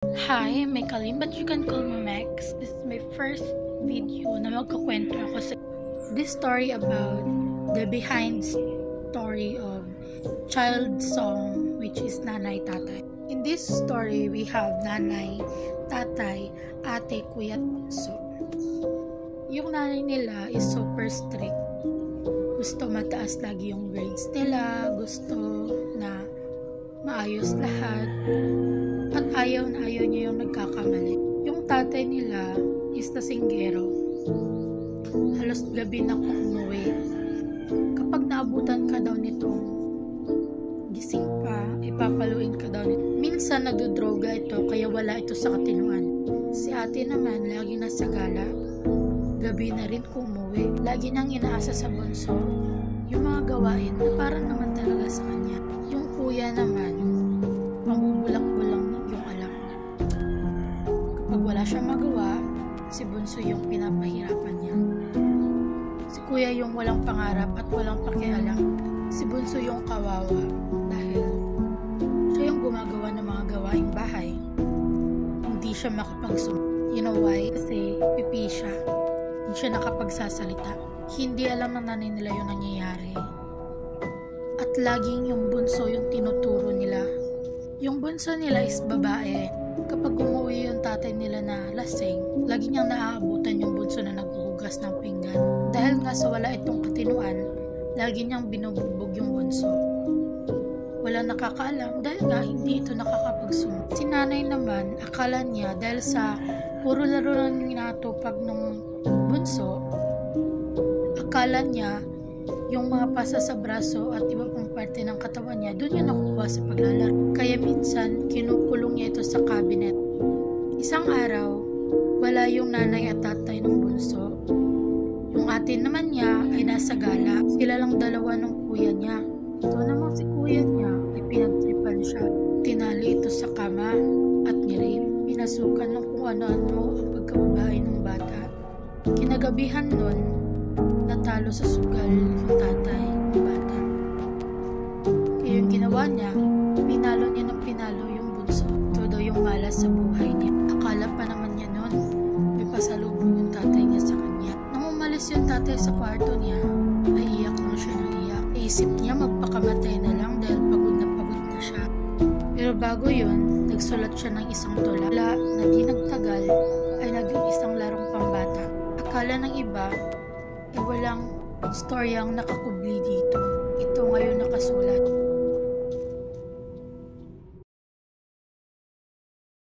Hi, I'm Mikalim, but you can call me Max. This is my first video na magkukwento ako sa this story about the behind story of child song, which is Nanay Tatay. In this story, we have Nanay, Tatay, Ate, Kuya at Bunso. Yung nanay nila is super strict. Gusto mataas lagi yung grades nila, gusto na maayos lahat, at ayaw na ayaw niya yung nagkakamali. Yung tatay nila is tasinggero. Halos gabi na kung umuwi. Kapag naabutan ka daw nitong gising pa, ipapaluin ka daw nito. Minsan nagdodroga ito kaya wala ito sa katinuan. Si ate naman lagi nasa gala. Gabi na rin kung umuwi. Lagi nang inaasa sa bunso yung mga gawain na parang naman talaga sa kanya. Yung kuya naman, mabubulak-bulang yung alam. Kapag wala siyang magawa, si bunso yung pinapahirapan niya. Si kuya yung walang pangarap at walang pakialam. Si bunso yung kawawa dahil siya yung gumagawa ng mga gawaing bahay. Hindi siya makapagsumunod. You know why? Kasi pipi siya. Hindi siya nakapagsasalita. Hindi alam ng nanay nila yung nangyayari. At laging yung bunso yung tinuturo nila. Yung bunso nila is babae. Kapag umuwi yung tatay nila na lasing, lagi niyang naaabutan yung bunso na naghuhugas ng pinggan. Dahil nga sa wala itong katinuan, lagi niyang binubugbog yung bunso. Wala nakakaalam dahil nga hindi ito nakakapagsunod. Si nanay naman, akala niya dahil sa puro laro lang yung inatupag ng bunso, akala niya yung mga pasa sa braso at iba pang parte ng katawan niya, doon niya nakukuha sa paglalaro. Kaya minsan, kinukulong niya ito sa cabinet. Isang araw, wala yung nanay at tatay ng bunso. Yung ate naman niya ay nasa gala. Sila lang dalawa ng kuya niya. Ito namang si kuya niya ay pinagtripan siya. Tinali ito sa kama at nirape. Pinasukan ng kung ano-ano ang pagkababae ng bata. Kinagabihan nun, natalo sa sugal yung tatay ng bata. Kaya yung ginawa niya, pinalo niya ng pinalo yung bunso. Ito daw yung malas sa buhay niya. Akala pa naman niya nun, may pasalubong yung tatay niya sa kanya. Nang umalis yung tatay sa kwarto niya, ay iyak lang siya ng iyak. Isip niya magpakamatay na lang dahil pagod na siya. Pero bago yun, nagsulat siya ng isang tula na di nagtagal ay naging isang larong pambata. Akala ng iba, walang storyang nakakubli dito. Ito ngayon nakasulat.